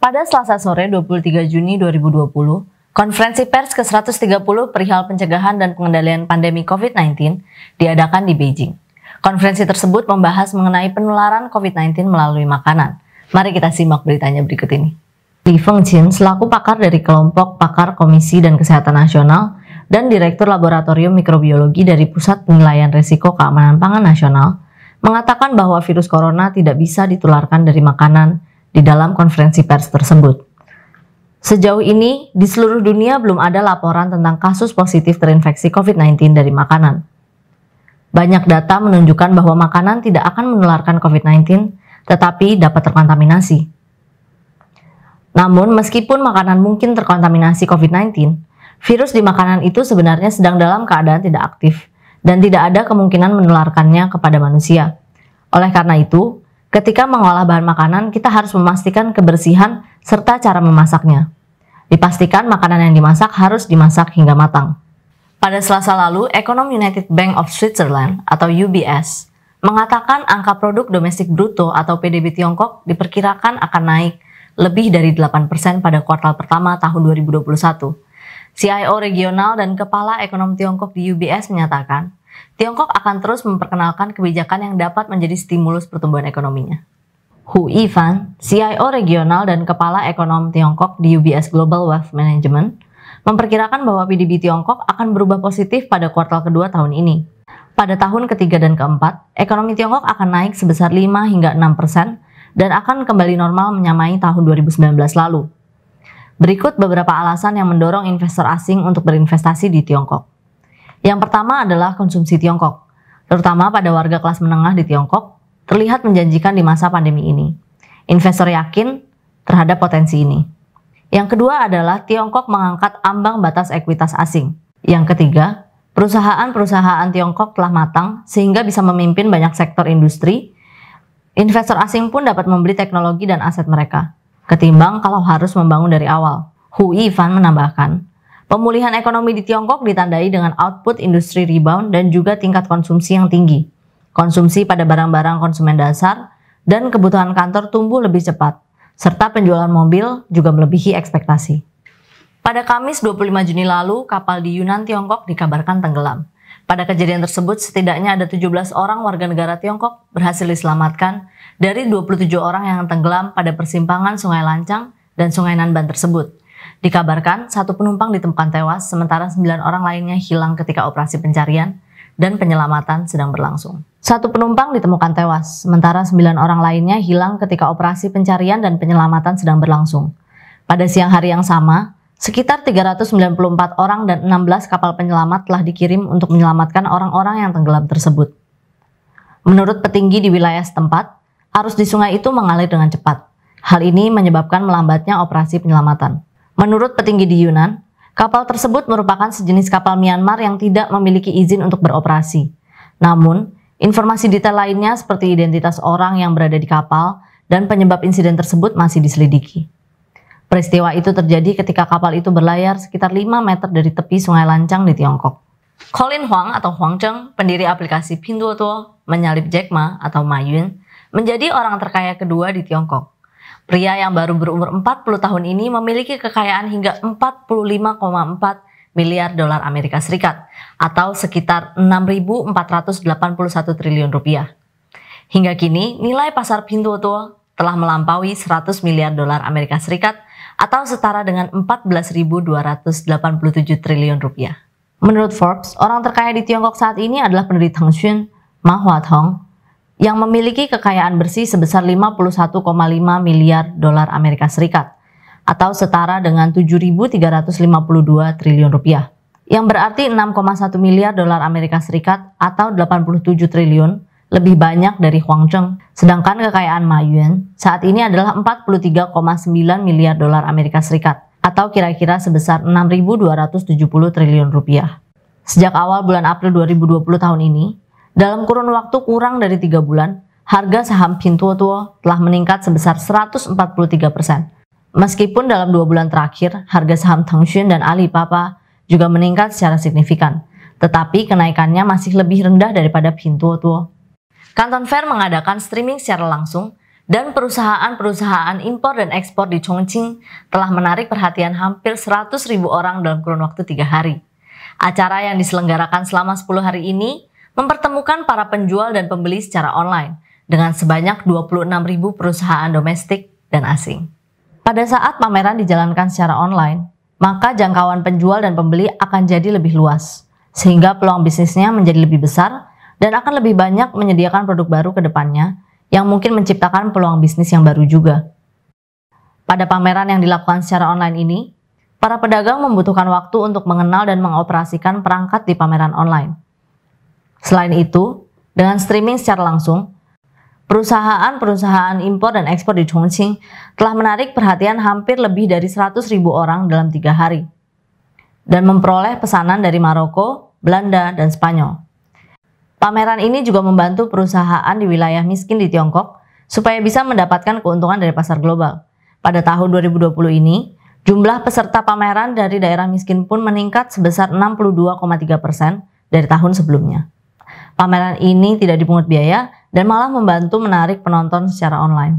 Pada Selasa sore 23 Juni 2020, konferensi pers ke-130 perihal pencegahan dan pengendalian pandemi COVID-19 diadakan di Beijing. Konferensi tersebut membahas mengenai penularan COVID-19 melalui makanan. Mari kita simak beritanya berikut ini. Li Fengqin selaku pakar dari kelompok pakar Komisi dan Kesehatan Nasional dan Direktur Laboratorium Mikrobiologi dari Pusat Penilaian Risiko Keamanan Pangan Nasional mengatakan bahwa virus corona tidak bisa ditularkan dari makanan di dalam konferensi pers tersebut. Sejauh ini, di seluruh dunia belum ada laporan tentang kasus positif terinfeksi COVID-19 dari makanan. Banyak data menunjukkan bahwa makanan tidak akan menularkan COVID-19, tetapi dapat terkontaminasi. Namun, meskipun makanan mungkin terkontaminasi COVID-19, virus di makanan itu sebenarnya sedang dalam keadaan tidak aktif dan tidak ada kemungkinan menularkannya kepada manusia. Oleh karena itu, ketika mengolah bahan makanan, kita harus memastikan kebersihan serta cara memasaknya. Dipastikan makanan yang dimasak harus dimasak hingga matang. Pada Selasa lalu, ekonom United Bank of Switzerland atau UBS mengatakan angka produk domestik bruto atau PDB Tiongkok diperkirakan akan naik lebih dari 8% pada kuartal pertama tahun 2021. CIO regional dan kepala ekonom Tiongkok di UBS menyatakan, Tiongkok akan terus memperkenalkan kebijakan yang dapat menjadi stimulus pertumbuhan ekonominya. Hu Yifan, CIO regional dan kepala ekonom Tiongkok di UBS Global Wealth Management, memperkirakan bahwa PDB Tiongkok akan berubah positif pada kuartal kedua tahun ini. Pada tahun ketiga dan keempat, ekonomi Tiongkok akan naik sebesar 5 hingga 6% dan akan kembali normal menyamai tahun 2019 lalu. Berikut beberapa alasan yang mendorong investor asing untuk berinvestasi di Tiongkok. Yang pertama adalah konsumsi Tiongkok, terutama pada warga kelas menengah di Tiongkok, terlihat menjanjikan di masa pandemi ini. Investor yakin terhadap potensi ini. Yang kedua adalah Tiongkok mengangkat ambang batas ekuitas asing. Yang ketiga, perusahaan-perusahaan Tiongkok telah matang sehingga bisa memimpin banyak sektor industri. Investor asing pun dapat membeli teknologi dan aset mereka, ketimbang kalau harus membangun dari awal. Hu Yifan menambahkan, pemulihan ekonomi di Tiongkok ditandai dengan output industri rebound dan juga tingkat konsumsi yang tinggi. Konsumsi pada barang-barang konsumen dasar dan kebutuhan kantor tumbuh lebih cepat, serta penjualan mobil juga melebihi ekspektasi. Pada Kamis 25 Juni lalu, kapal di Yunnan, Tiongkok dikabarkan tenggelam. Pada kejadian tersebut, setidaknya ada 17 orang warga negara Tiongkok berhasil diselamatkan dari 27 orang yang tenggelam pada persimpangan Sungai Lancang dan Sungai Nanban tersebut. Dikabarkan, satu penumpang ditemukan tewas, sementara 9 orang lainnya hilang ketika operasi pencarian dan penyelamatan sedang berlangsung. Satu penumpang ditemukan tewas, sementara 9 orang lainnya hilang ketika operasi pencarian dan penyelamatan sedang berlangsung. Pada siang hari yang sama, sekitar 394 orang dan 16 kapal penyelamat telah dikirim untuk menyelamatkan orang-orang yang tenggelam tersebut. Menurut petinggi di wilayah setempat, arus di sungai itu mengalir dengan cepat. Hal ini menyebabkan melambatnya operasi penyelamatan. Menurut petinggi di Yunnan, kapal tersebut merupakan sejenis kapal Myanmar yang tidak memiliki izin untuk beroperasi. Namun, informasi detail lainnya seperti identitas orang yang berada di kapal dan penyebab insiden tersebut masih diselidiki. Peristiwa itu terjadi ketika kapal itu berlayar sekitar 5 meter dari tepi Sungai Lancang di Tiongkok. Colin Huang atau Huang Zheng, pendiri aplikasi Pinduoduo, menyalip Jack Ma atau Ma Yun, menjadi orang terkaya kedua di Tiongkok. Pria yang baru berumur 40 tahun ini memiliki kekayaan hingga 45,4 miliar dolar Amerika Serikat atau sekitar 6.481 triliun rupiah. Hingga kini, nilai pasar Pinduoduo telah melampaui 100 miliar dolar Amerika Serikat atau setara dengan 14.287 triliun rupiah. Menurut Forbes, orang terkaya di Tiongkok saat ini adalah pendiri Tengxun, Ma Huatong, yang memiliki kekayaan bersih sebesar 51,5 miliar dolar Amerika Serikat atau setara dengan 7.352 triliun rupiah, yang berarti 6,1 miliar dolar Amerika Serikat atau 87 triliun lebih banyak dari Huang Zheng. Sedangkan kekayaan Ma Yun saat ini adalah 43,9 miliar dolar Amerika Serikat atau kira-kira sebesar 6.270 triliun rupiah. Sejak awal bulan April 2020 tahun ini, dalam kurun waktu kurang dari 3 bulan, harga saham Pinduoduo telah meningkat sebesar 143%. Meskipun dalam 2 bulan terakhir, harga saham Tengxun dan Alibaba juga meningkat secara signifikan, tetapi kenaikannya masih lebih rendah daripada Pinduoduo. Canton Fair mengadakan streaming secara langsung Dan perusahaan-perusahaan impor dan ekspor di Chongqing telah menarik perhatian hampir 100.000 orang dalam kurun waktu 3 hari. Acara yang diselenggarakan selama 10 hari ini mempertemukan para penjual dan pembeli secara online dengan sebanyak 26.000 perusahaan domestik dan asing. Pada saat pameran dijalankan secara online, maka jangkauan penjual dan pembeli akan jadi lebih luas, sehingga peluang bisnisnya menjadi lebih besar dan akan lebih banyak menyediakan produk baru ke depannya yang mungkin menciptakan peluang bisnis yang baru juga. Pada pameran yang dilakukan secara online ini, para pedagang membutuhkan waktu untuk mengenal dan mengoperasikan perangkat di pameran online. Selain itu, dengan streaming secara langsung, perusahaan-perusahaan impor dan ekspor di Chongqing telah menarik perhatian hampir lebih dari 100.000 orang dalam 3 hari, dan memperoleh pesanan dari Maroko, Belanda, dan Spanyol. Pameran ini juga membantu perusahaan di wilayah miskin di Tiongkok supaya bisa mendapatkan keuntungan dari pasar global. Pada tahun 2020 ini, jumlah peserta pameran dari daerah miskin pun meningkat sebesar 62,3% dari tahun sebelumnya. Pameran ini tidak dipungut biaya dan malah membantu menarik penonton secara online.